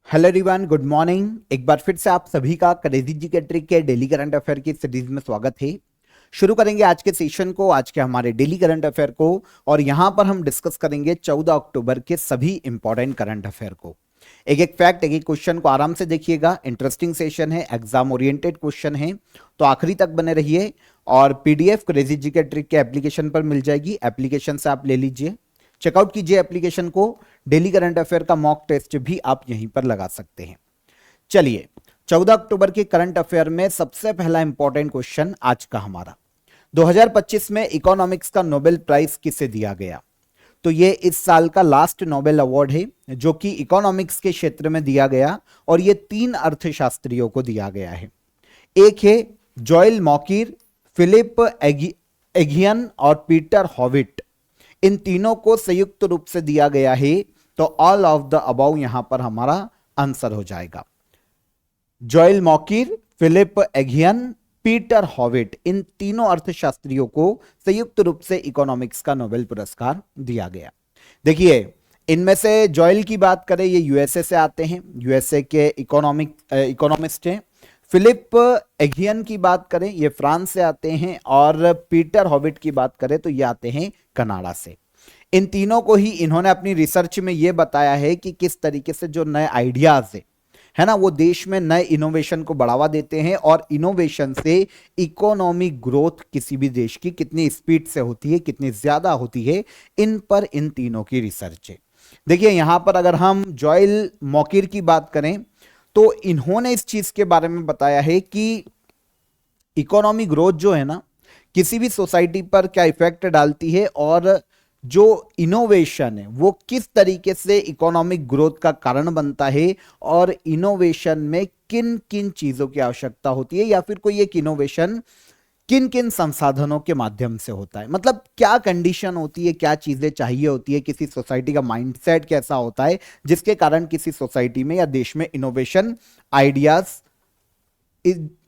Hello everyone, good morning. एक बार फिर से आप सभी का क्रेजी जी के ट्रिक के डेली करंट अफेयर की सीरीज में स्वागत है। शुरू करेंगे आज के सेशन को, आज के हमारे डेली करंट अफेयर को। और यहां पर हम डिस्कस करेंगे 14 अक्टूबर के सभी इंपॉर्टेंट करंट अफेयर को। एक एक फैक्ट, एक एक क्वेश्चन को आराम से देखिएगा। इंटरेस्टिंग सेशन है, एग्जाम ओरिएंटेड क्वेश्चन है, तो आखिरी तक बने रहिए। और पीडीएफ क्रेजी जी के ट्रिक के एप्लीकेशन पर मिल जाएगी, एप्लीकेशन से आप ले लीजिए, चेकआउट कीजिए एप्लीकेशन को। डेली करंट अफेयर का मॉक टेस्ट भी आप यहीं पर लगा सकते हैं। चलिए, 14 अक्टूबर के करंट अफेयर में सबसे पहला इंपॉर्टेंट क्वेश्चन आज का हमारा, 2025 में इकोनॉमिक्स का नोबेल प्राइज किसे दिया गया? तो ये इस साल का लास्ट नोबेल अवार्ड है जो कि इकोनॉमिक्स के क्षेत्र में दिया गया, और ये 3 अर्थशास्त्रियों को दिया गया है। एक है जॉयल मॉकिर, फिलिप एगियन और पीटर हॉविट। इन तीनों को संयुक्त रूप से दिया गया है, तो ऑल ऑफ द अबाउ यहां पर हमारा आंसर हो जाएगा। जॉयल मॉकिर, फिलिप एगियन, पीटर हॉविट, इन तीनों अर्थशास्त्रियों को संयुक्त रूप से इकोनॉमिक्स का नोबेल पुरस्कार दिया गया। देखिए, इनमें से जॉयल की बात करें, ये यूएसए से आते हैं, यूएसए के इकोनॉमिस्ट हैं। फिलिप एगियन की बात करें, ये फ्रांस से आते हैं। और पीटर हॉविट की बात करें तो ये आते हैं कनाडा से। इन तीनों को ही इन्होंने अपनी रिसर्च में ये बताया है कि किस तरीके से जो नए आइडियाज है ना, वो देश में नए इनोवेशन को बढ़ावा देते हैं, और इनोवेशन से इकोनॉमिक ग्रोथ किसी भी देश की कितनी स्पीड से होती है, कितनी ज्यादा होती है, इन पर इन तीनों की रिसर्च है। देखिए, यहां पर अगर हम जॉयल मॉकिर की बात करें तो इन्होंने इस चीज के बारे में बताया है कि इकोनॉमिक ग्रोथ जो है ना, किसी भी सोसाइटी पर क्या इफेक्ट डालती है, और जो इनोवेशन है वो किस तरीके से इकोनॉमिक ग्रोथ का कारण बनता है, और इनोवेशन में किन किन चीजों की आवश्यकता होती है, या फिर कोई एक इनोवेशन किन किन संसाधनों के माध्यम से होता है। मतलब क्या कंडीशन होती है, क्या चीजें चाहिए होती है, किसी सोसाइटी का माइंडसेट कैसा होता है जिसके कारण किसी सोसाइटी में या देश में इनोवेशन आइडियाज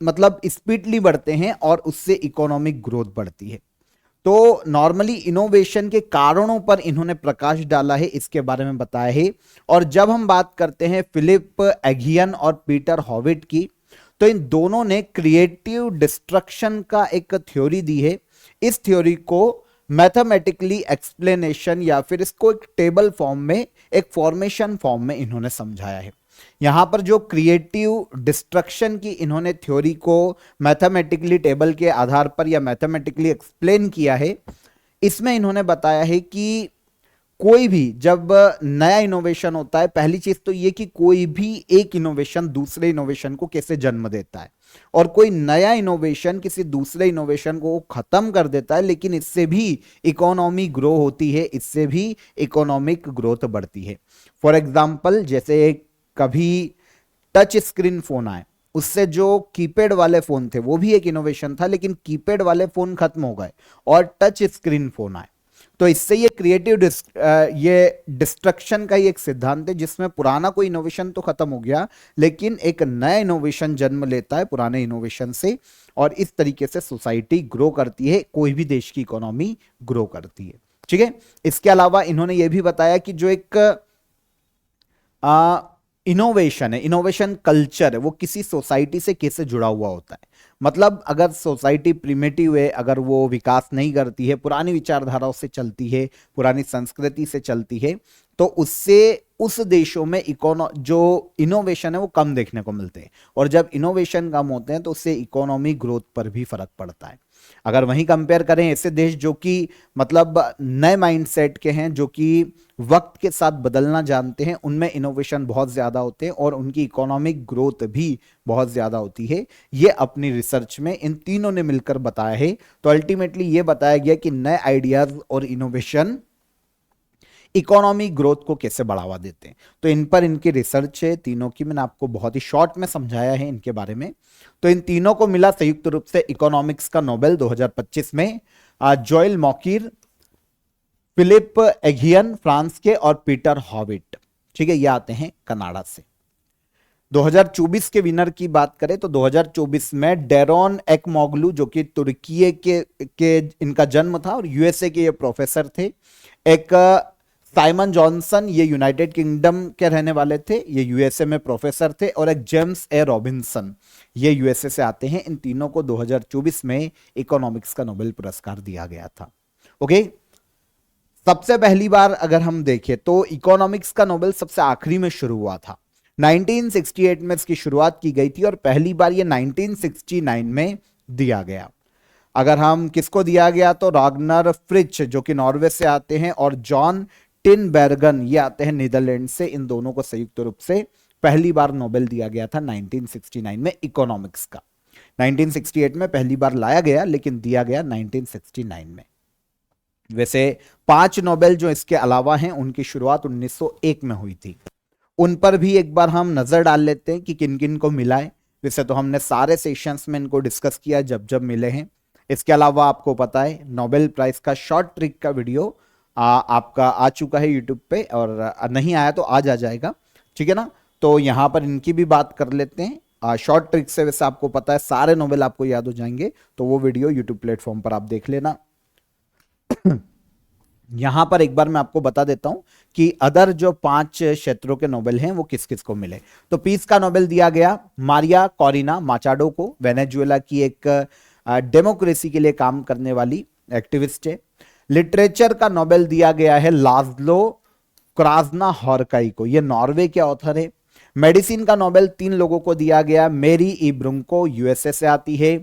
मतलब स्पीडली बढ़ते हैं और उससे इकोनॉमिक ग्रोथ बढ़ती है। तो नॉर्मली इनोवेशन के कारणों पर इन्होंने प्रकाश डाला है, इसके बारे में बताया है। और जब हम बात करते हैं फिलिप एगियन और पीटर हॉविट की, तो इन दोनों ने क्रिएटिव डिस्ट्रक्शन का एक थ्योरी दी है। इस थ्योरी को मैथमेटिकली एक्सप्लेनेशन या फिर इसको एक टेबल फॉर्म में, एक फॉर्मेशन फॉर्म में इन्होंने समझाया है। यहां पर जो क्रिएटिव डिस्ट्रक्शन की इन्होंने थ्योरी को मैथमेटिकली टेबल के आधार पर या मैथमेटिकली एक्सप्लेन किया है, इसमें इन्होंने बताया है कि कोई भी जब नया इनोवेशन होता है, पहली चीज तो ये कि कोई भी एक इनोवेशन दूसरे इनोवेशन को कैसे जन्म देता है, और कोई नया इनोवेशन किसी दूसरे इनोवेशन को खत्म कर देता है, लेकिन इससे भी इकोनॉमी ग्रो होती है, इससे भी इकोनॉमिक ग्रोथ बढ़ती है। फॉर एग्जाम्पल, जैसे कभी टच स्क्रीन फोन आए, उससे जो कीपैड वाले फोन थे वो भी एक इनोवेशन था, लेकिन कीपैड वाले फोन खत्म हो गए और टच स्क्रीन फोन आए। तो इससे ये ये डिस्ट्रक्शन का ही एक सिद्धांत है, जिसमें पुराना कोई इनोवेशन तो खत्म हो गया, लेकिन एक नया इनोवेशन जन्म लेता है पुराने इनोवेशन से, और इस तरीके से सोसाइटी ग्रो करती है, कोई भी देश की इकोनॉमी ग्रो करती है। ठीक है, इसके अलावा इन्होंने ये भी बताया कि जो एक इनोवेशन है, इनोवेशन कल्चर है, वो किसी सोसाइटी से कैसे जुड़ा हुआ होता है। मतलब अगर सोसाइटी प्रिमिटिव है, अगर वो विकास नहीं करती है, पुरानी विचारधाराओं से चलती है, पुरानी संस्कृति से चलती है, तो उससे उस देशों में जो इनोवेशन है वो कम देखने को मिलते हैं, और जब इनोवेशन कम होते हैं तो उससे इकोनॉमी ग्रोथ पर भी फर्क पड़ता है। अगर वहीं कंपेयर करें ऐसे देश जो कि मतलब नए माइंडसेट के हैं, जो कि वक्त के साथ बदलना जानते हैं, उनमें इनोवेशन बहुत ज्यादा होते हैं और उनकी इकोनॉमिक ग्रोथ भी बहुत ज्यादा होती है। ये अपनी रिसर्च में इन तीनों ने मिलकर बताया है। तो अल्टीमेटली ये बताया गया कि नए आइडियाज और इनोवेशन इकोनॉमी ग्रोथ को कैसे बढ़ावा देते हैं। तो इन पर इनकी रिसर्च है, तीनों की मैंने आपको बहुत ही शॉर्ट में समझाया है इनके बारे में। तो इन तीनों को मिला संयुक्त रूप से इकोनॉमिक्स का नोबेल 2025 में। जॉयल मॉकिर, फिलिप एगियन फ्रांस के, और पीटर हॉविट, ठीक है, ये आते हैं कनाडा से। 2024 के विनर की बात करें तो 2024 में डेरोन एक्मोग्लू, जो कि तुर्की के इनका जन्म था और यूएसए के ये प्रोफेसर थे, एक साइमन जॉनसन ये यूनाइटेड किंगडम के रहने वाले थे, ये यूएसए में प्रोफेसर थे। और एक जेम्स ए रॉबिन्सन, ये यूएसए से आते हैं। इन तीनों को 2024 में इकोनॉमिक्स का नोबेल पुरस्कार दिया गया था। ओके, सबसे पहली बार अगर हम देखें तो इकोनॉमिक्स का नोबेल सबसे आखिरी में शुरू हुआ था, 1968 में इसकी शुरुआत की गई थी और पहली बार ये 1969 में दिया गया। अगर हम किसको दिया गया तो राग्नर फ्रिच जो कि नॉर्वे से आते हैं और जॉन टिनबर्गन ये आते हैं नीदरलैंड से। इन दोनों को संयुक्त रूप से पहली बार नोबेल दिया गया था 1969 में इकोनॉमिक्स का। 1968 में पहली बार लाया गया लेकिन दिया गया 1969 में। वैसे 5 नोबेल जो इसके अलावा हैं उनकी शुरुआत 1901 में हुई थी। उन पर भी एक बार हम नजर डाल लेते हैं कि किन किन को मिला है। वैसे तो हमने सारे सेशंस में इनको डिस्कस किया जब जब मिले हैं। इसके अलावा आपको पता है नोबेल प्राइज का शॉर्ट ट्रिक का वीडियो आपका आ चुका है यूट्यूब पे, और नहीं आया तो आज आ जाएगा, ठीक है ना। तो यहां पर इनकी भी बात कर लेते हैं शॉर्ट ट्रिक से। वैसे आपको पता है सारे नोबेल आपको याद हो जाएंगे, तो वो वीडियो यूट्यूब प्लेटफॉर्म पर आप देख लेना। यहां पर एक बार मैं आपको बता देता हूं कि अदर जो 5 क्षेत्रों के नोबेल हैं वो किस किस को मिले। तो पीस का नोबेल दिया गया मारिया कोरिना माचाडो को, वेनेजुएला की एक डेमोक्रेसी के लिए काम करने वाली एक्टिविस्ट है। लिटरेचर का नोबेल दिया गया है लाज्लो क्रास्नाहॉरकाई को, ये नॉर्वे के ऑथर है। मेडिसिन का नोबेल 3 लोगों को दिया गया, मेरी ई ब्रुंको यूएसए से आती है,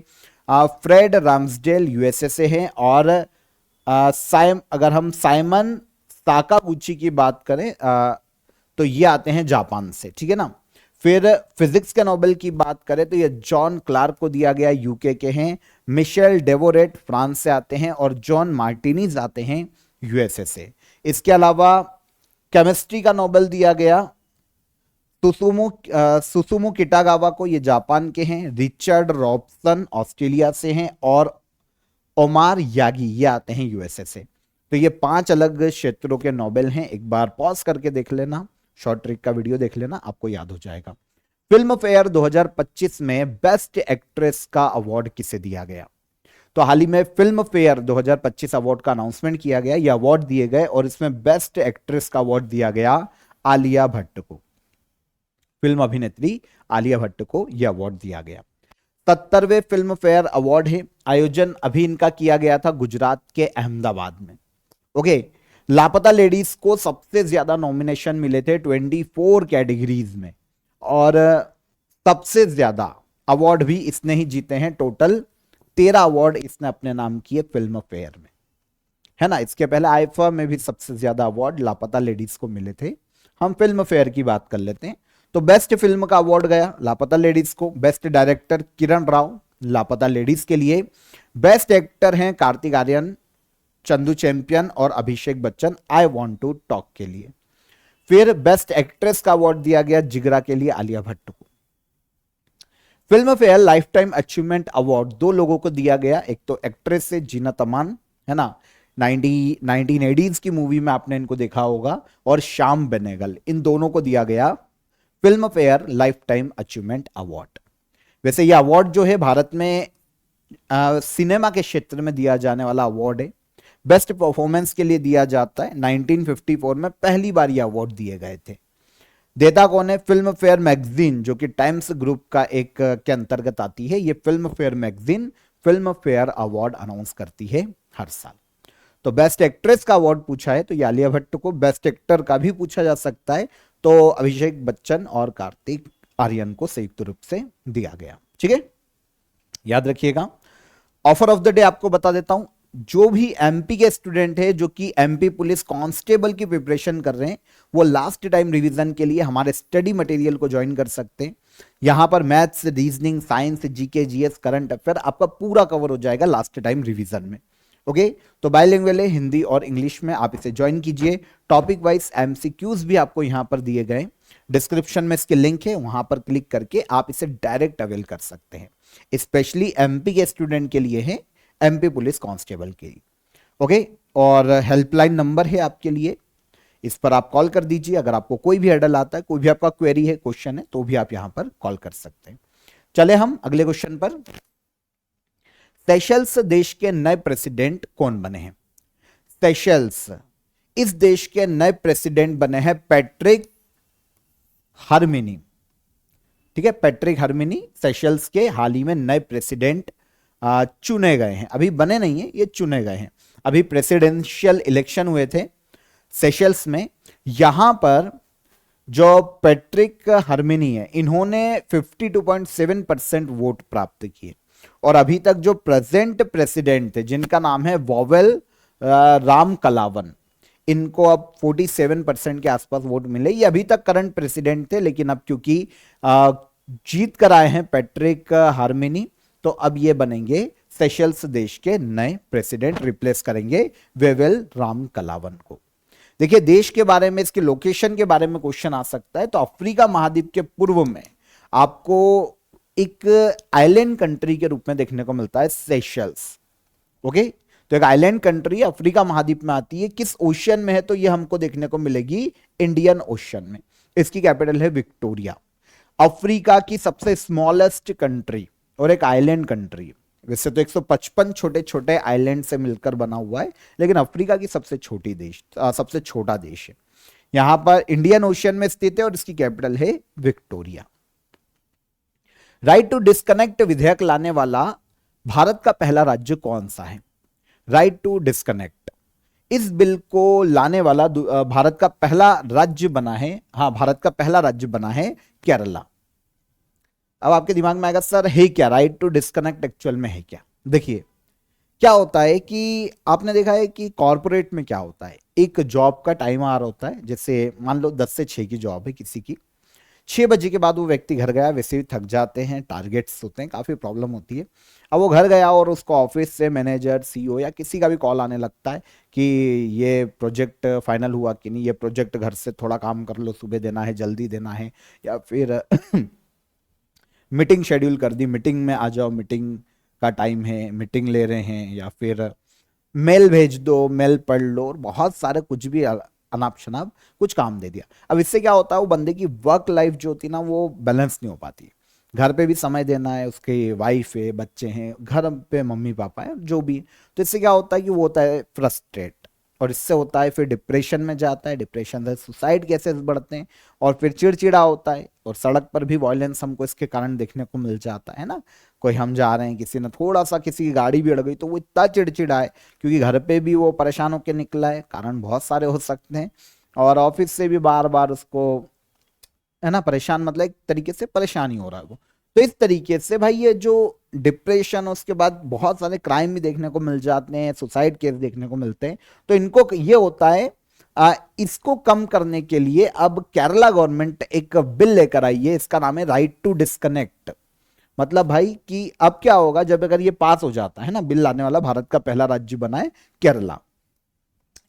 फ्रेड राम्सडेल यूएसए से हैं, और अगर हम साइमन साकागुची की बात करें तो ये आते हैं जापान से, ठीक है ना। फिर फिजिक्स के नोबेल की बात करें तो ये जॉन क्लार्क को दिया गया, यूके के हैं। मिशेल डेवोरेट फ्रांस से आते हैं और जॉन मार्टिनीज आते हैं यूएसए से। इसके अलावा केमिस्ट्री का नोबेल दिया गया सुसुमु किटागावा को, ये जापान के हैं। रिचर्ड रॉबसन ऑस्ट्रेलिया से हैं और ओमार यागी ये आते हैं यूएसए से। तो ये 5 अलग क्षेत्रों के नोबेल हैं। एक बार पॉज करके देख लेना, शॉर्ट ट्रिक का वीडियो देख लेना, आपको याद हो जाएगा। फिल्म फेयर 2025 में बेस्ट एक्ट्रेस का अवार्ड किसे दिया गया? तो हाल ही में फिल्म फेयर 2025 अवार्ड का अनाउंसमेंट किया गया, ये अवार्ड दिए गए और इसमें बेस्ट एक्ट्रेस का अवार्ड दिया गया आलिया भट्ट को। फिल्म अभिनेत्री आलिया भट्ट को यह अवार्ड दिया गया। 70वें फिल्म फेयर अवार्ड है, आयोजन अभी इनका किया गया था गुजरात के अहमदाबाद में। ओके, लापता लेडीज को सबसे ज्यादा नॉमिनेशन मिले थे 24 कैटेगरीज में, और सबसे ज्यादा अवार्ड भी इसने ही जीते हैं। टोटल 13 अवार्ड इसने अपने नाम किए फिल्म फेयर में, है ना। इसके पहले आईफा में भी सबसे ज्यादा अवार्ड लापता लेडीज को मिले थे। हम फिल्म फेयर की बात कर लेते हैं। तो बेस्ट फिल्म का अवार्ड गया लापता लेडीज को। बेस्ट डायरेक्टर किरण राव लापता लेडीज के लिए। बेस्ट एक्टर हैं कार्तिक आर्यन, चंदू चैंपियन और Abhishek Bachchan I want to talk के लिए। फिर बेस्ट एक्ट्रेस का अवार्ड दिया गया जिगरा के लिए आलिया भट्ट को। Film fair life time achievement award 2 लोगों को दिया गया, एक तो एक्ट्रेस से जीनत अमान, है ना, 1980s की मूवी में आपने इनको देखा होगा, और श्याम बेनेगल, इन दोनों को दिया गया film fair life time achievement award. वैसे यह अवार्ड जो है भारत में सिनेमा के क्षेत्र में दिया जाने वाला अवार्ड है। बेस्ट परफॉर्मेंस के लिए दिया जाता है। 1954 में पहली बार यह अवार्ड दिए गए थे। देता कौन है? फिल्म फेयर मैगजीन, जो कि टाइम्स ग्रुप का एक के अंतर्गत आती है। ये film fair magazine film fair award announce करती है हर साल। तो बेस्ट एक्ट्रेस का अवार्ड पूछा है तो ये आलिया भट्ट को, बेस्ट एक्टर का भी पूछा जा सकता है तो अभिषेक बच्चन और कार्तिक आर्यन को संयुक्त रूप से दिया गया, ठीक है, याद रखिएगा। ऑफर ऑफ द डे आपको बता देता हूं, जो भी एमपी के स्टूडेंट है जो कि एमपी पुलिस कांस्टेबल की प्रिपरेशन कर रहे हैं, वो लास्ट टाइम रिवीजन के लिए हमारे स्टडी मटेरियल को ज्वाइन कर सकते हैं। यहां पर maths, reasoning, science, GK, GS, current affair आपका पूरा कवर हो जाएगा लास्ट टाइम रिवीजन में। ओके, तो बाइलिंगुअल है, हिंदी और इंग्लिश में, आप इसे ज्वाइन कीजिए। टॉपिक वाइज एमसीक्यूज भी आपको यहां पर दिए गए, डिस्क्रिप्शन में इसके लिंक है, वहां पर क्लिक करके आप इसे डायरेक्ट अवेल कर सकते हैं। स्पेशली एमपी के स्टूडेंट के लिए है, एमपी पुलिस कांस्टेबल के लिए। ओके, और हेल्पलाइन नंबर है आपके लिए, इस पर आप कॉल कर दीजिए। अगर आपको कोई भी हर्डल आता है, कोई भी आपका क्वेरी है, क्वेश्चन है, तो भी आप यहां पर कॉल कर सकते हैं। चले हम अगले क्वेश्चन पर। सेशल्स देश के नए प्रेसिडेंट कौन बने हैं? सेशल्स इस देश के नए प्रेसिडेंट बने हैं पैट्रिक हरमिनी। ठीक है, पैट्रिक हरमिनी सेशल्स के हाल ही में नए प्रेसिडेंट चुने गए हैं। अभी बने नहीं है, ये चुने गए हैं। अभी प्रेसिडेंशियल इलेक्शन हुए थे सेशल्स में। यहां पर जो पैट्रिक हरमिनी है, इन्होंने 52.7% वोट प्राप्त किए। और अभी तक जो प्रेजेंट प्रेसिडेंट थे, जिनका नाम है वोवेल राम कलावन, इनको अब 47% के आसपास वोट मिले। ये अभी तक करंट प्रेसिडेंट थे, लेकिन अब क्योंकि जीत कर आए हैं पैट्रिक हार्मिनी, तो अब ये बनेंगे सेशल्स देश के नए प्रेसिडेंट, रिप्लेस करेंगे वेवेल राम कलावन को। देखिए, देश के बारे में, इसके लोकेशन के बारे में क्वेश्चन आ सकता है। तो अफ्रीका महाद्वीप के पूर्व में आपको एक आइलैंड कंट्री के रूप में देखने को मिलता है सेशल्स। ओके, तो एक आइलैंड कंट्री अफ्रीका महाद्वीप में आती है। किस ओशियन में है? तो ये हमको देखने को मिलेगी इंडियन ओशियन में। इसकी कैपिटल है विक्टोरिया। अफ्रीका की सबसे स्मॉलेस्ट कंट्री और एक आइलैंड कंट्री। वैसे तो 155 छोटे छोटे आइलैंड से मिलकर बना हुआ है, लेकिन अफ्रीका की सबसे छोटा देश है। यहां पर इंडियन ओशियन में स्थित है और इसकी कैपिटल है विक्टोरिया। राइट टू डिस्कनेक्ट विधेयक लाने वाला भारत का पहला राज्य कौन सा है? राइट टू डिस्कनेक्ट, इस बिल को लाने वाला भारत का पहला राज्य बना है, भारत का पहला राज्य बना है केरला। अब आपके दिमाग में आएगा, सर है क्या राइट टू डिस्कनेक्ट, एक्चुअल में है क्या? देखिए, क्या होता है कि आपने देखा है कि कॉर्पोरेट में क्या होता है, एक जॉब का टाइम आवर होता है। जैसे मान लो 10 से 6 की जॉब है किसी की, 6 बजे के बाद वो व्यक्ति घर गया, वैसे भी थक जाते हैं, टारगेट्स होते हैं, काफ़ी प्रॉब्लम होती है। अब वो घर गया और उसको ऑफिस से मैनेजर, सीईओ या किसी का भी कॉल आने लगता है कि ये प्रोजेक्ट फाइनल हुआ कि नहीं, ये प्रोजेक्ट घर से थोड़ा काम कर लो, सुबह देना है, जल्दी देना है, या फिर मीटिंग शेड्यूल कर दी, मीटिंग में आ जाओ, मीटिंग का टाइम है, मीटिंग ले रहे हैं, या फिर मेल भेज दो, मेल पढ़ लो, और बहुत सारे कुछ भी अनाप शनाप कुछ काम दे दिया। अब इससे क्या होता है, वो बंदे की वर्क लाइफ जो होती है ना, वो बैलेंस नहीं हो पाती। घर पे भी समय देना है, उसके वाइफ है, बच्चे हैं, घर पे मम्मी पापा है, जो भी। तो इससे क्या होता है कि वो होता है फ्रस्ट्रेट, और इससे होता है फिर डिप्रेशन में जाता है, डिप्रेशन से सुसाइड केसेस बढ़ते हैं, और फिर चिड़चिड़ा होता है, और सड़क पर भी वायलेंस हमको इसके कारण देखने को मिल जाता है ना। कोई हम जा रहे हैं, किसी ने थोड़ा सा, किसी की गाड़ी भी अड़ गई तो वो इतना चिड़चिड़ा है, क्योंकि घर पे भी वो परेशान होकर निकला है। कारण बहुत सारे हो सकते हैं, और ऑफिस से भी बार बार उसको, है ना, परेशान, मतलब एक तरीके से परेशान ही हो रहा है वो। तो इस तरीके से भाई ये जो डिप्रेशन, उसके बाद बहुत सारे क्राइम भी देखने को मिल जाते हैं, सुसाइड केस देखने को मिलते हैं। तो इनको ये होता है, इसको कम करने के लिए अब केरला गवर्नमेंट एक बिल लेकर आई है, इसका नाम है राइट टू डिस्कनेक्ट। मतलब भाई कि अब क्या होगा, जब अगर ये पास हो जाता है ना, बिल लाने वाला भारत का पहला राज्य बना है केरला,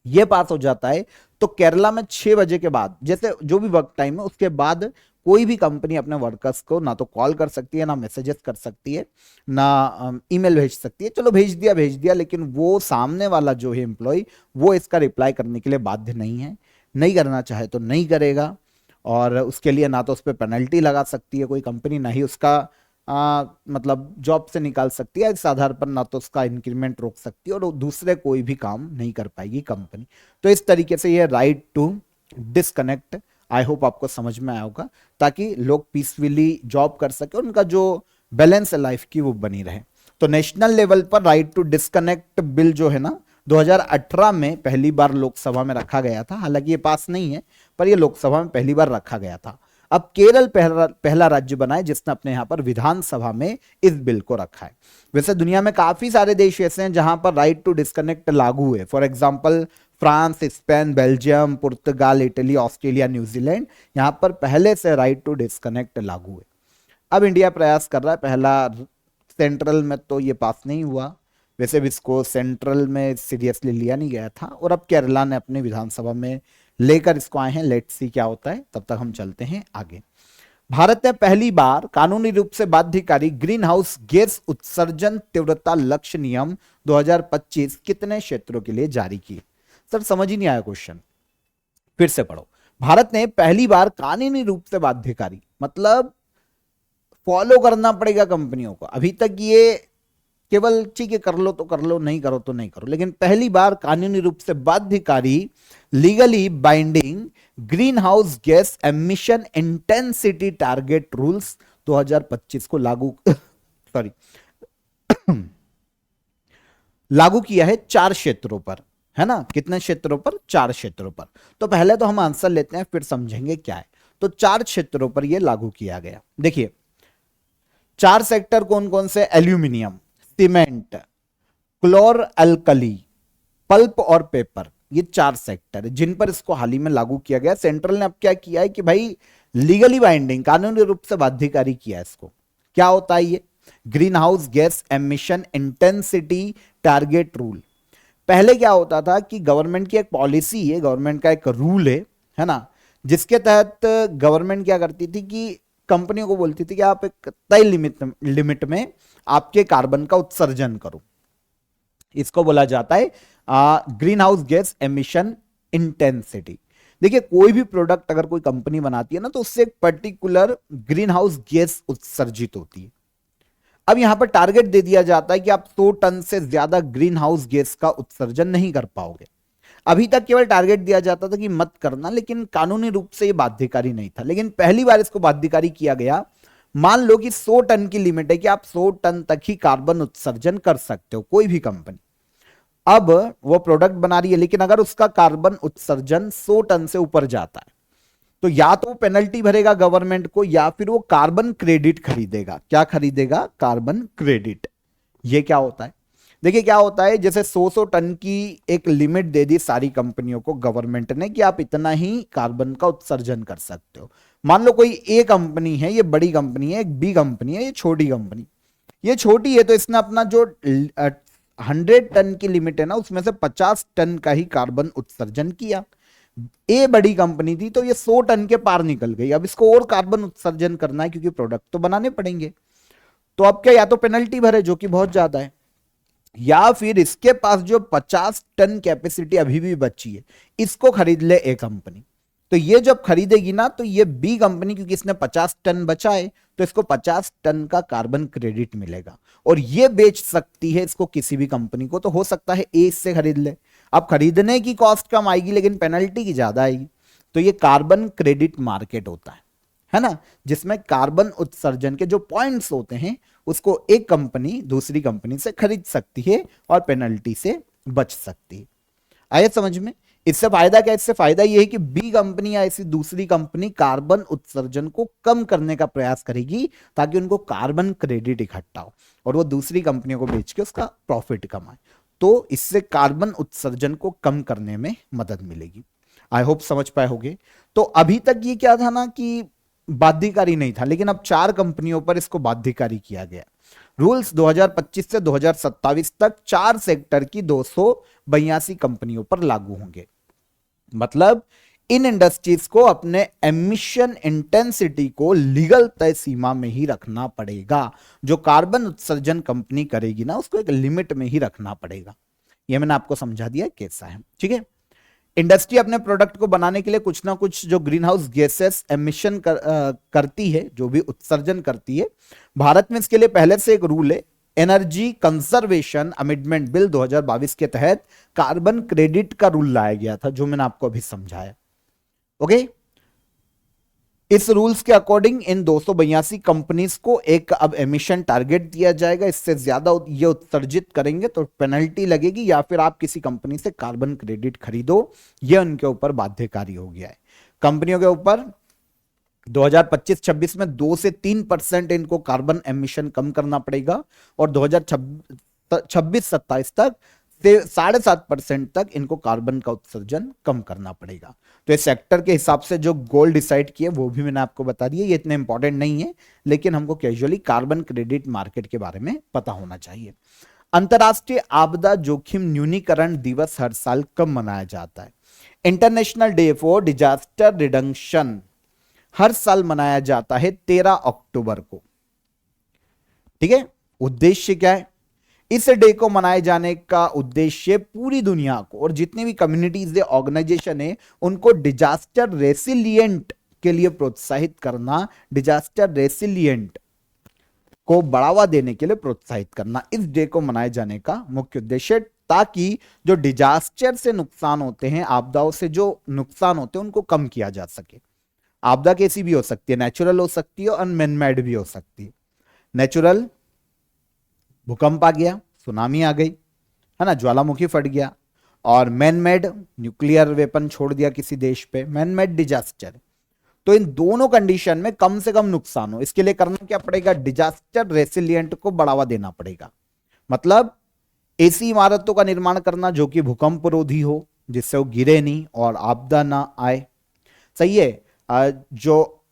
ये पास हो जाता है, तो केरला में 6 बजे के बाद, जैसे जो भी वर्क टाइम है, उसके बाद कोई भी कंपनी अपने वर्कर्स को ना तो कॉल कर सकती है, ना मैसेजेस कर सकती है, ना ईमेल भेज सकती है। चलो भेज दिया, लेकिन वो सामने वाला जो है एम्प्लॉय, वो इसका रिप्लाई करने के लिए बाध्य नहीं है। नहीं करना चाहे तो नहीं करेगा, और उसके लिए ना तो उस पर पेनल्टी लगा सकती है कोई कंपनी, ना ही उसका मतलब जॉब से निकाल सकती है। इस आधार पर ना तो उसका इंक्रीमेंट रोक सकती है, और दूसरे कोई भी काम नहीं कर पाएगी कंपनी। तो इस तरीके से ये right to disconnect, I hope आपको समझ में आया होगा, ताकि लोग पीसफुली जॉब कर सके, उनका जो बैलेंस है लाइफ की वो बनी रहे। तो नेशनल लेवल पर राइट टू डिस्कनेक्ट बिल जो है ना, 2018 में पहली बार लोकसभा में रखा गया था। हालांकि ये पास नहीं है, पर ये लोकसभा में पहली बार रखा गया था। अब केरल पहला राज्य बना है जिसने अपने यहां पर विधानसभा में इस बिल को रखा है। वैसे दुनिया में काफी सारे देश ऐसे हैं जहां पर राइट टू डिस्कनेक्ट लागू है। For example France, Spain, Belgium, Portugal, Italy, Australia, New Zealand, यहां पर पहले से राइट टू डिस्कनेक्ट लागू है। अब इंडिया प्रयास कर रहा है, पहला सेंट्रल में तो ये पास नहीं हुआ, वैसे भी इसको सेंट्रल में सीरियसली लिया नहीं गया था, और अब केरला ने अपने विधानसभा में लेकर इसको आए हैं। लेट्स सी क्या होता है, तब तक हम चलते हैं आगे। भारत ने पहली बार कानूनी रूप से बाध्यकारी ग्रीन हाउस गैस उत्सर्जन तीव्रता लक्ष्य नियम 2025 कितने क्षेत्रों के लिए जारी की? सर समझ ही नहीं आया क्वेश्चन, फिर से पढ़ो। भारत ने पहली बार कानूनी रूप से बाध्यकारी, मतलब फॉलो करना पड़ेगा कंपनियों को। अभी तक ये केवल ठीक है कर लो तो कर लो, नहीं करो तो नहीं करो, लेकिन पहली बार कानूनी रूप से बाध्यकारी legally binding green house gas emission intensity target rules 2025 को लागू सॉरी लागू किया है 4 क्षेत्रों पर, है ना। कितने क्षेत्रों पर? 4 क्षेत्रों पर। तो पहले तो हम आंसर लेते हैं, फिर समझेंगे क्या है। तो 4 क्षेत्रों पर यह लागू किया गया। देखिए 4 सेक्टर कौन कौन से? एल्यूमिनियम, सीमेंट, क्लोर अल्कली, पल्प और पेपर। ये 4 सेक्टर है जिन पर इसको हाल ही में लागू किया गया। सेंट्रल ने अब क्या किया है कि भाई लीगली बाइंडिंग, कानूनी रूप से बाध्यकारी किया है इसको। क्या होता है ये? Green house gas emission intensity target rule. पहले क्या होता था कि गवर्नमेंट की एक पॉलिसी है, गवर्नमेंट का एक रूल है ना, जिसके तहत गवर्नमेंट क्या करती थी कि कंपनियों को बोलती थी कि आप एक तय लिमिट में आपके कार्बन का उत्सर्जन करो। इसको बोला जाता है green house gas emission intensity. देखिए कोई भी प्रोडक्ट अगर कोई कंपनी बनाती है ना, तो उससे एक पर्टिकुलर ग्रीन हाउस गैस उत्सर्जित होती है। अब यहां पर टारगेट दे दिया जाता है कि आप 100 टन से ज्यादा ग्रीन हाउस गैस का उत्सर्जन नहीं कर पाओगे। अभी तक केवल टारगेट दिया जाता था कि मत करना, लेकिन कानूनी रूप से यह बाध्यकारी नहीं था। लेकिन पहली बार इसको बाध्यकारी किया गया। मान लो कि 100 टन की लिमिट है कि आप 100 टन तक ही कार्बन उत्सर्जन कर सकते हो, कोई भी कंपनी। अब वो प्रोडक्ट बना रही है, लेकिन अगर उसका कार्बन उत्सर्जन 100 टन से ऊपर जाता है तो या तो वो पेनल्टी भरेगा गवर्नमेंट को, या फिर वो कार्बन क्रेडिट खरीदेगा। क्या खरीदेगा? Carbon credit. ये क्या होता है? देखिए क्या होता है, जैसे 100 टन की एक लिमिट दे दी सारी कंपनियों को गवर्नमेंट ने कि आप इतना ही कार्बन का उत्सर्जन कर सकते हो। मान लो कोई ए कंपनी है, ये बड़ी कंपनी है, एक बी कंपनी है, ये छोटी कंपनी। ये छोटी है तो इसने अपना जो 100 टन की लिमिट है ना, उसमें से 50 टन का ही कार्बन उत्सर्जन किया। ए बड़ी कंपनी थी तो ये 100 टन के पार निकल गई। अब इसको और कार्बन उत्सर्जन करना है क्योंकि प्रोडक्ट तो बनाने पड़ेंगे। तो अब क्या, या तो पेनल्टी भरे जो कि बहुत ज्यादा है, या फिर इसके पास जो 50 टन कैपेसिटी अभी भी बची है इसको खरीद ले ए कंपनी। तो ये जब खरीदेगी ना, तो ये बी कंपनी, क्योंकि इसने 50 टन बचा है, तो इसको 50 टन का कार्बन क्रेडिट मिलेगा और ये बेच सकती है इसको किसी भी कंपनी को। तो हो सकता है ए इससे खरीद ले। अब खरीदने की कॉस्ट कम आएगी लेकिन पेनल्टी की ज्यादा आएगी। तो ये कार्बन क्रेडिट मार्केट होता है ना, जिसमें कार्बन उत्सर्जन के जो पॉइंट्स होते हैं उसको एक कंपनी दूसरी कंपनी से खरीद सकती है और पेनल्टी से बच सकती है। आया समझ में? इससे फायदा क्या? इससे फायदा यह है कि बी कंपनी या ऐसी दूसरी कंपनी कार्बन उत्सर्जन को कम करने का प्रयास करेगी ताकि उनको कार्बन क्रेडिट इकट्ठा हो और वो दूसरी कंपनियों को बेच के उसका प्रॉफिट कमाए। तो इससे कार्बन उत्सर्जन को कम करने में मदद मिलेगी। आई होप समझ पाए होगे। तो अभी तक ये क्या था ना कि बाध्यकारी नहीं था, लेकिन अब 4 कंपनियों पर इसको बाध्यकारी किया गया। रूल्स 2025 से 2027 तक 4 सेक्टर की 282 कंपनियों पर लागू होंगे। मतलब इन इंडस्ट्रीज को अपने एमिशन इंटेंसिटी को लीगल तय सीमा में ही रखना पड़ेगा। जो कार्बन उत्सर्जन कंपनी करेगी ना, उसको एक लिमिट में ही रखना पड़ेगा। यह मैंने आपको समझा दिया कैसा है, ठीक है। इंडस्ट्री अपने प्रोडक्ट को बनाने के लिए कुछ ना कुछ जो ग्रीन हाउस गैसेस एमिशन करती है, जो भी उत्सर्जन करती है। भारत में इसके लिए पहले से एक रूल है, एनर्जी कंजर्वेशन अमेंडमेंट बिल 2022 के तहत कार्बन क्रेडिट का रूल लाया गया था, जो मैंने आपको अभी समझाया। ओके, इस रूल्स के अकॉर्डिंग इन 282 कंपनीज को एक अब एमिशन टारगेट दिया जाएगा। इससे ज्यादा ये उत्सर्जित करेंगे तो पेनल्टी लगेगी, या फिर आप किसी कंपनी से कार्बन क्रेडिट खरीदो। ये उनके ऊपर बाध्यकारी हो गया है। कंपनियों के ऊपर 2025-26 में 2 से 3% इनको कार्बन एमिशन कम करना पड़ेगा और 2026-27 तक 7.5% तक इनको कार्बन का उत्सर्जन कम करना पड़ेगा। तो इस सेक्टर के हिसाब से जो गोल डिसाइड किए वो भी मैंने आपको बता दिया। ये इतने इंपॉर्टेंट नहीं है, लेकिन हमको कैजुअली कार्बन क्रेडिट मार्केट के बारे में पता होना चाहिए। अंतरराष्ट्रीय आपदा जोखिम न्यूनीकरण दिवस हर साल कब मनाया जाता है? International day for disaster reduction हर साल मनाया जाता है 13 अक्टूबर को। ठीक है, उद्देश्य क्या है? इस डे को मनाए जाने का उद्देश्य पूरी दुनिया को और जितनी भी कम्युनिटीज है, ऑर्गेनाइजेशन है, उनको डिजास्टर रेसिलिएंट के लिए प्रोत्साहित करना। डिजास्टर रेसिलिएंट को बढ़ावा देने के लिए प्रोत्साहित करना। इस डे को मनाए जाने का मुख्य उद्देश्य ताकि जो डिजास्टर से नुकसान होते हैं, आपदाओं से जो नुकसान होते हैं, उनको कम किया जा सके। आपदा कैसी भी हो सकती है, नेचुरल हो सकती है और मैनमेड भी हो सकती है। नेचुरल, भूकंप आ गया, सुनामी आ गई, है ना, ज्वालामुखी फट गया। और मैनमेड, न्यूक्लियर वेपन छोड़ दिया किसी देश पे, मैनमेड डिजास्टर। तो इन दोनों कंडीशन में कम से कम नुकसान हो, इसके लिए करना क्या पड़ेगा, डिजास्टर रेसिलिएंट को बढ़ावा देना पड़ेगा। मतलब ऐसी इमारतों का निर्माण करना जो कि भूकंप रोधी हो, जिससे वो गिरे नहीं और आपदा ना आए। सही है। जो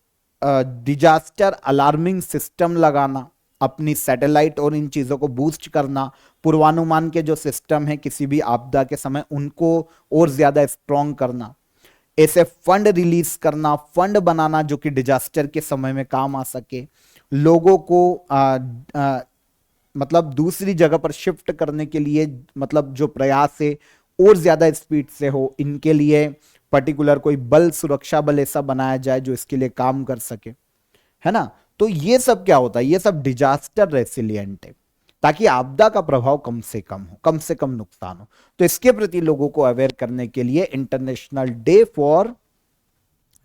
डिजास्टर अलार्मिंग सिस्टम लगाना, अपनी सैटेलाइट और इन चीजों को बूस्ट करना, पूर्वानुमान के जो सिस्टम है किसी भी आपदा के समय उनको और ज्यादा स्ट्रॉन्ग करना, ऐसे फंड रिलीज करना, फंड बनाना जो कि डिजास्टर के समय में काम आ सके, लोगों को मतलब दूसरी जगह पर शिफ्ट करने के लिए मतलब जो प्रयास है और ज्यादा स्पीड से हो, इनके लिए पर्टिकुलर कोई बल, सुरक्षा बल ऐसा बनाया जाए जो इसके लिए काम कर सके, है ना। तो ये सब क्या होता है, ये सब डिजास्टर रेसिलिएंट है, ताकि आपदा का प्रभाव कम से कम हो, कम से कम नुकसान हो। तो इसके प्रति लोगों को अवेयर करने के लिए international day for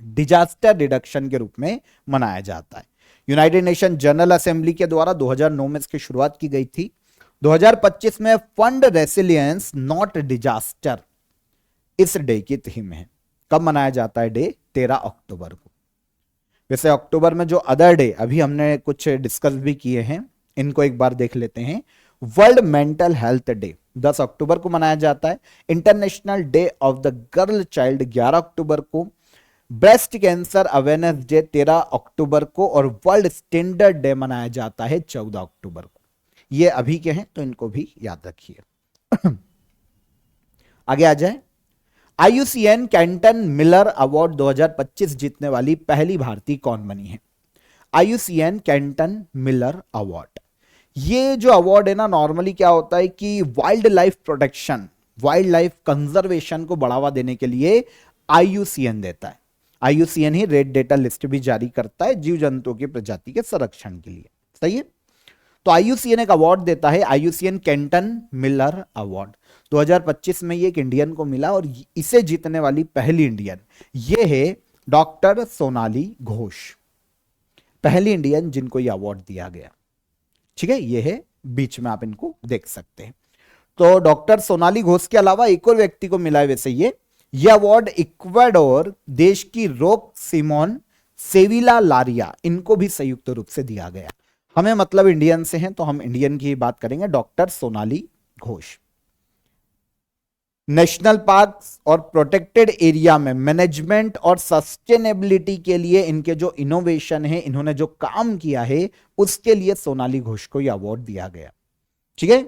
disaster reduction के रूप में मनाया जाता है। यूनाइटेड नेशन जनरल असेंबली के द्वारा 2009 में इसकी शुरुआत की गई थी। 2025 में फंड रेसिलियंस नॉट डिजास्टर इस डे की थीम है। कब मनाया जाता है डे, 13 अक्टूबर को। वैसे अक्टूबर में जो अदर डे अभी हमने कुछ डिस्कस भी किए हैं, इनको एक बार देख लेते हैं। वर्ल्ड मेंटल हेल्थ डे 10 अक्टूबर को मनाया जाता है। International day of the girl child 11 अक्टूबर को। ब्रेस्ट कैंसर अवेयरनेस डे 13 अक्टूबर को। और वर्ल्ड स्टैंडर्ड डे मनाया जाता है 14 अक्टूबर को। ये अभी के हैं तो इनको भी याद रखिए। आगे आ जाए। IUCN कैंटन मिलर अवार्ड 2025 जीतने वाली पहली भारतीय कौन बनी है? IUCN Canton Miller award. ये जो अवार्ड है ना, नॉर्मली क्या होता है कि wild life protection, wild life conservation को बढ़ावा देने के लिए IUCN देता है। IUCN ही रेड डेटा लिस्ट भी जारी करता है जीव जंतुओं की प्रजाति के संरक्षण के लिए। सही है। तो IUCN एक अवार्ड देता है, IUCN कैंटन मिलर अवार्ड। 2025 में ये एक इंडियन को मिला और इसे जीतने वाली पहली इंडियन ये है डॉक्टर सोनाली घोष। पहली इंडियन जिनको ये अवार्ड दिया गया। ठीक है, ये है बीच में, आप इनको देख सकते हैं। तो डॉक्टर सोनाली घोष के अलावा एक और व्यक्ति को मिला है वैसे ये अवार्ड इक्वाडोर देश की रोक सिमोन सेविला लारिया, इनको भी संयुक्त रूप से दिया गया। हमें मतलब इंडियन से हैं तो हम इंडियन की बात करेंगे, doctor Sonali Ghosh. National parks और प्रोटेक्टेड एरिया में मैनेजमेंट और सस्टेनेबिलिटी के लिए इनके जो इनोवेशन है, इन्होंने जो काम किया है, उसके लिए सोनाली घोष को यह अवार्ड दिया गया। ठीक है।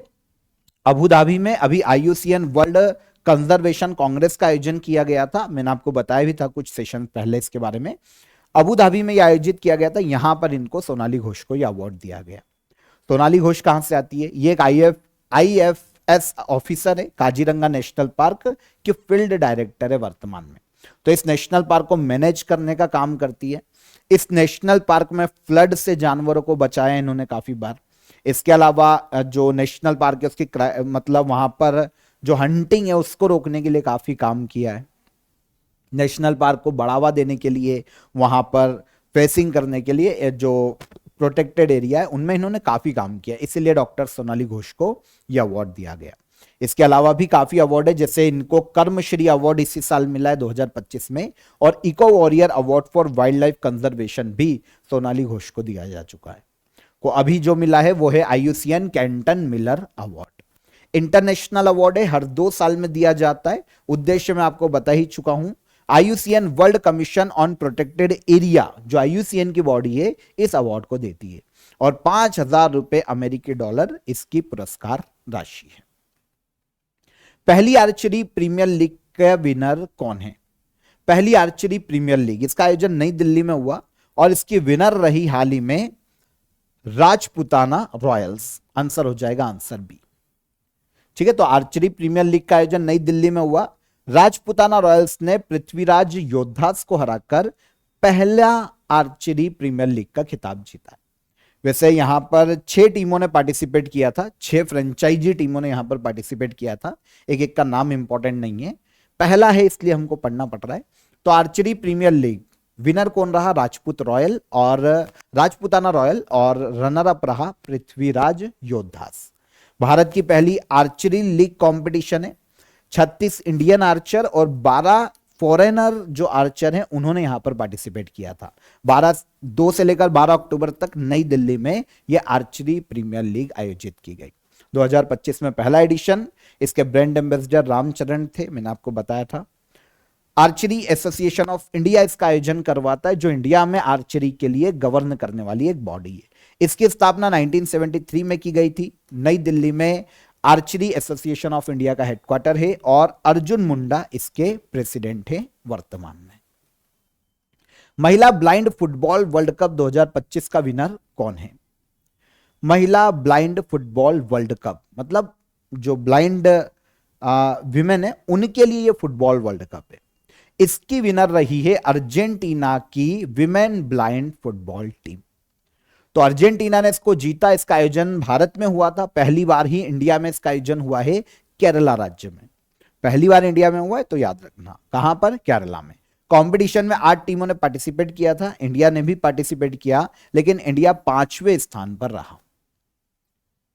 अबू धाबी में अभी IUCN वर्ल्ड कंजर्वेशन कांग्रेस का आयोजन किया गया था। मैंने आपको बताया भी था कुछ सेशन पहले इसके बारे में। अबू धाबी में यह आयोजित किया गया था, यहां पर इनको सोनाली घोष को यह अवार्ड दिया गया। सोनाली घोष कहां से आती है? ये एक IFS ऑफिसर है, काजीरंगा नेशनल पार्क की फील्ड डायरेक्टर है वर्तमान में। तो इस नेशनल पार्क को मैनेज करने का काम करती है। इस नेशनल पार्क में फ्लड से जानवरों को बचाया इन्होंने काफी बार। इसके अलावा जो नेशनल पार्क है उसकी मतलब वहां पर जो हंटिंग है उसको रोकने के लिए काफी काम किया है। नेशनल पार्क को बढ़ावा देने के लिए, वहां पर फेसिंग करने के लिए जो प्रोटेक्टेड एरिया है उनमें इन्होंने काफी काम किया, इसीलिए डॉक्टर सोनाली घोष को यह अवार्ड दिया गया। इसके अलावा भी काफी अवार्ड है, जैसे इनको कर्मश्री अवार्ड इसी साल मिला है 2025 में, और eco warrior award for wildlife conservation भी सोनाली घोष को दिया जा चुका है। को अभी जो मिला है वो है IUCN Canton Miller award. International award है, हर 2 साल में दिया जाता है। उद्देश्य मैं आपको बता ही चुका हूं। IUCN world commission on protected area, जो IUCN की बॉडी है, इस अवार्ड को देती है और 5,000 रुपए अमेरिकी डॉलर इसकी पुरस्कार राशि है। पहली आर्चरी प्रीमियर लीग का विनर कौन है? पहली आर्चरी प्रीमियर लीग, इसका आयोजन नई दिल्ली में हुआ और इसकी विनर रही हाल ही में राजपुताना रॉयल्स। आंसर हो जाएगा आंसर बी। ठीक है, तो आर्चरी प्रीमियर लीग का आयोजन नई दिल्ली में हुआ। राजपुताना रॉयल्स ने पृथ्वीराज योद्धास को हराकर पहला आर्चरी प्रीमियर लीग का खिताब जीता। वैसे यहां पर 6 टीमों ने पार्टिसिपेट किया था, 6 फ्रेंचाइजी टीमों ने यहां पर पार्टिसिपेट किया था। एक एक का नाम इंपॉर्टेंट नहीं है, पहला है इसलिए हमको पढ़ना पड़ रहा है। तो आर्चरी प्रीमियर लीग विनर कौन रहा? राजपूत रॉयल और राजपूताना रॉयल, और रनर अप रहा पृथ्वीराज योद्धास। भारत की पहली आर्चरी लीग कंपटीशन है। 36 इंडियन आर्चर और 12 फॉरेनर जो आर्चर हैं उन्होंने यहां पर पार्टिसिपेट किया था। 2 से लेकर 12 अक्टूबर तक नई दिल्ली में यह आर्चरी प्रीमियर लीग आयोजित की गई। 2025 में पहला एडिशन, इसके ब्रांड एम्बेसडर रामचरण थे, मैंने आपको बताया था। आर्चरी एसोसिएशन ऑफ इंडिया इसका आयोजन करवाता है, जो इंडिया में आर्चरी के लिए गवर्न करने वाली एक बॉडी है। इसकी स्थापना 1973 में की गई थी। नई दिल्ली में आर्चरी एसोसिएशन ऑफ इंडिया का हेडक्वार्टर है और अर्जुन मुंडा इसके प्रेसिडेंट हैं वर्तमान में। महिला ब्लाइंड फुटबॉल वर्ल्ड कप 2025 का विनर कौन है? महिला ब्लाइंड फुटबॉल वर्ल्ड कप मतलब जो ब्लाइंड विमेन है उनके लिए ये फुटबॉल वर्ल्ड कप है। इसकी विनर रही है अर्जेंटीना की विमेन ब्लाइंड फुटबॉल टीम। तो अर्जेंटीना ने इसको जीता। इसका आयोजन भारत में हुआ था, पहली बार ही इंडिया में इसका आयोजन हुआ है केरला राज्य में। पहली बार इंडिया में हुआ है तो याद रखना, कहां पर? केरला में। कंपटीशन में 8 टीमों ने पार्टिसिपेट किया था, इंडिया ने भी पार्टिसिपेट किया, लेकिन इंडिया 5वें स्थान पर रहा।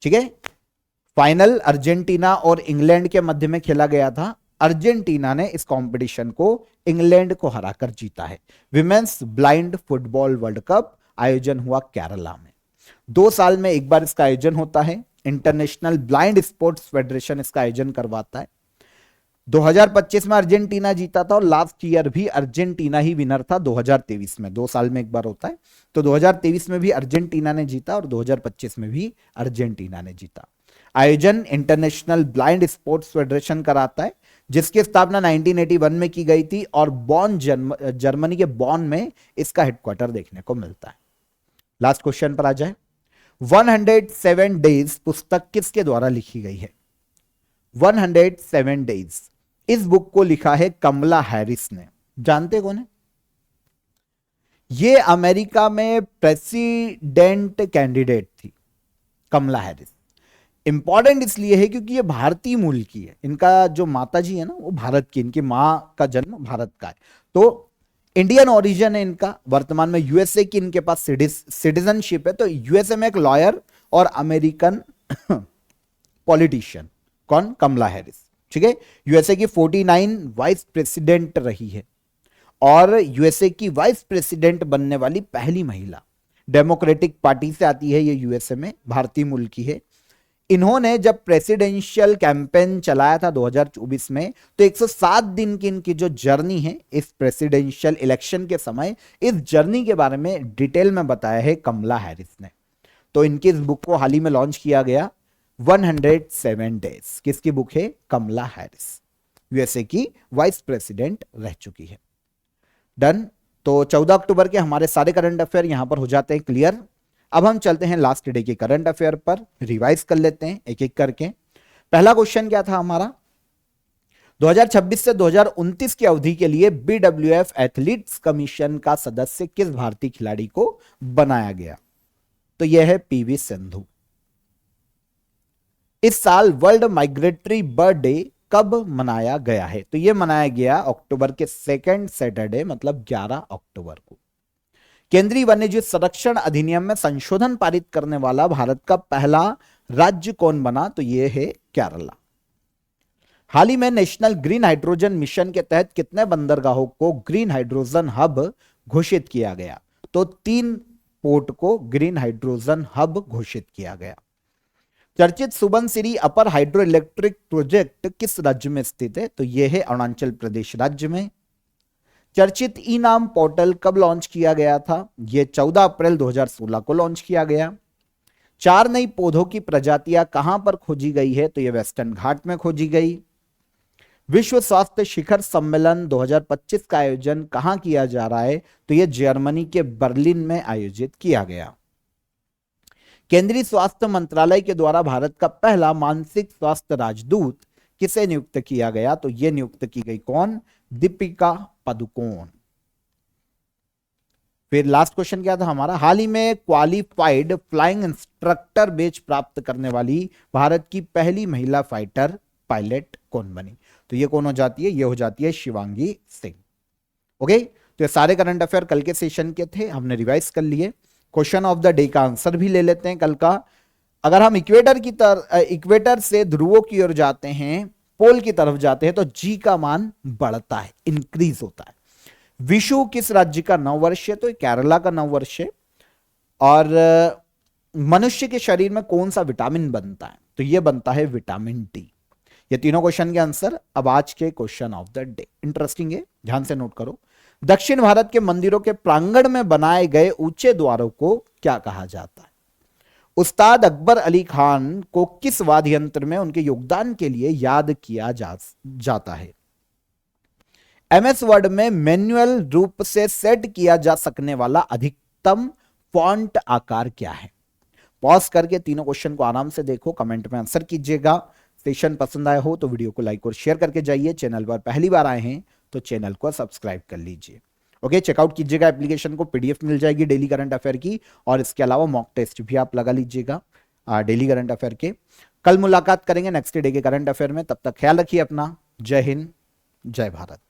ठीक है, फाइनल अर्जेंटीना और इंग्लैंड के मध्य में खेला गया था। अर्जेंटीना ने इस कंपटीशन को इंग्लैंड को हराकर जीता है। Women's blind football world cup आयोजन हुआ केरला में। 2 साल में एक बार इसका आयोजन होता है। इंटरनेशनल ब्लाइंड स्पोर्ट्स फेडरेशन इसका आयोजन करवाता है। 2025 में अर्जेंटीना जीता था और लास्ट ईयर भी अर्जेंटीना ही विनर था 2023 में। 2 साल में एक बार होता है, तो 2023 में भी अर्जेंटीना ने जीता और 2025 में भी अर्जेंटीना ने जीता। आयोजन इंटरनेशनल ब्लाइंड स्पोर्ट्स फेडरेशन कराता है, जिसकी स्थापना 1981 में की गई थी और बॉन जर्मनी के बॉन में इसका हेडक्वार्टर देखने को मिलता है। लास्ट क्वेश्चन पर आ जाए। 107 डेज पुस्तक किसके द्वारा लिखी गई है? 107 डेज, इस बुक को लिखा है कमला हैरिस ने। जानते कौन है? ये अमेरिका में प्रेसिडेंट कैंडिडेट थी कमला हैरिस। इंपॉर्टेंट इसलिए है क्योंकि ये भारतीय मूल की है। इनका जो माता जी है ना वो भारत की, इनकी मां का जन्म भारत का है, तो इंडियन ओरिजिन है इनका। वर्तमान में यूएसए की इनके पास सिटीजनशिप है। तो यूएसए में एक लॉयर और अमेरिकन पॉलिटिशियन, कौन? कमला हैरिस। ठीक है, यूएसए की 49 वाइस प्रेसिडेंट रही है और यूएसए की वाइस प्रेसिडेंट बनने वाली पहली महिला। डेमोक्रेटिक पार्टी से आती है ये, यूएसए में, भारतीय मूल की है। इन्होंने जब प्रेसिडेंशियल कैंपेन चलाया था 2024 में, तो 107 दिन की इनकी जो जर्नी है इस प्रेसिडेंशियल इलेक्शन के समय, इस जर्नी के बारे में डिटेल में बताया है कमला हैरिस ने। तो इनकी इस बुक को हाल ही में लॉन्च किया गया, 107 डेज। किसकी बुक है? कमला हैरिस, यूएसए की वाइस प्रेसिडेंट रह चुकी है। डन। तो 14 अक्टूबर के हमारे सारे करंट अफेयर यहां पर हो जाते हैं क्लियर। अब हम चलते हैं लास्ट डे के करंट अफेयर पर, रिवाइज कर लेते हैं एक एक करके। पहला क्वेश्चन क्या था हमारा? 2026 से 2029 की अवधि के लिए बीडब्ल्यूएफ एथलीट्स कमीशन का सदस्य किस भारतीय खिलाड़ी को बनाया गया? तो यह है पीवी सिंधु। इस साल वर्ल्ड माइग्रेटरी बर्ड डे कब मनाया गया है? तो यह मनाया गया अक्टूबर के 2nd सैटरडे, मतलब 11 अक्टूबर को। केंद्रीय वन्यजीव संरक्षण अधिनियम में संशोधन पारित करने वाला भारत का पहला राज्य कौन बना? तो यह है केरला। हाल ही में नेशनल ग्रीन हाइड्रोजन मिशन के तहत कितने बंदरगाहों को ग्रीन हाइड्रोजन हब घोषित किया गया? तो 3 पोर्ट को ग्रीन हाइड्रोजन हब घोषित किया गया। चर्चित सुबनसिरी अपर हाइड्रो इलेक्ट्रिक प्रोजेक्ट किस राज्य में स्थित है? तो यह है अरुणाचल प्रदेश राज्य में। चर्चित ई नाम पोर्टल कब लॉन्च किया गया था? यह 14 अप्रैल 2016 को लॉन्च किया गया। 4 नई पौधों की प्रजातियां कहां पर खोजी गई है? तो यह वेस्टर्न घाट में खोजी गई। विश्व स्वास्थ्य शिखर सम्मेलन 2025 का आयोजन कहां किया जा रहा है? तो यह जर्मनी के बर्लिन में आयोजित किया गया। केंद्रीय स्वास्थ्य मंत्रालय के द्वारा भारत का पहला मानसिक स्वास्थ्य राजदूत किसे नियुक्त किया गया? तो यह नियुक्त की गई कौन? दीपिका पादुकोण। फिर लास्ट क्वेश्चन क्या था हमारा, हाल ही में क्वालिफाइड फ्लाइंग इंस्ट्रक्टर बैच प्राप्त करने वाली भारत की पहली महिला फाइटर पायलट कौन बनी? तो ये कौन हो जाती है? ये हो जाती है शिवांगी सिंह। ओके, तो ये सारे करंट अफेयर कल के सेशन के थे, हमने रिवाइज कर लिए। क्वेश्चन ऑफ द डे का आंसर भी ले लेते हैं कल का। अगर हम इक्वेटर से ध्रुवों की ओर जाते हैं, पोल की तरफ जाते हैं, तो जी का मान बढ़ता है, इंक्रीज होता है। विशु किस राज्य का नववर्ष है? तो केरला का नववर्ष है। और मनुष्य के शरीर में कौन सा विटामिन बनता है? तो यह बनता है विटामिन डी। ये तीनों क्वेश्चन के आंसर अब आज के question of the day. Interesting है, ध्यान से नोट करो। दक्षिण भारत के मंदिरों के प्रांगण में बनाए गए ऊंचे द्वारों को क्या कहा जाता है? उस्ताद अकबर अली खान को किस वाद्य यंत्र में उनके योगदान के लिए याद किया जाता है? एमएस वर्ड में मैन्युअल रूप से सेट किया जा सकने वाला अधिकतम फॉन्ट आकार क्या है? पॉज करके तीनों क्वेश्चन को आराम से देखो, कमेंट में आंसर कीजिएगा। सेशन पसंद आया हो तो वीडियो को लाइक और शेयर करके जाइए। चैनल पर पहली बार आए हैं तो चैनल को सब्सक्राइब कर लीजिए। ओके, चेकआउट कीजिएगा एप्लीकेशन को, पीडीएफ मिल जाएगी डेली करंट अफेयर की, और इसके अलावा मॉक टेस्ट भी आप लगा लीजिएगा डेली करंट अफेयर के। कल मुलाकात करेंगे नेक्स्ट डे के करंट अफेयर में, तब तक ख्याल रखिए अपना। जय हिंद, जय भारत।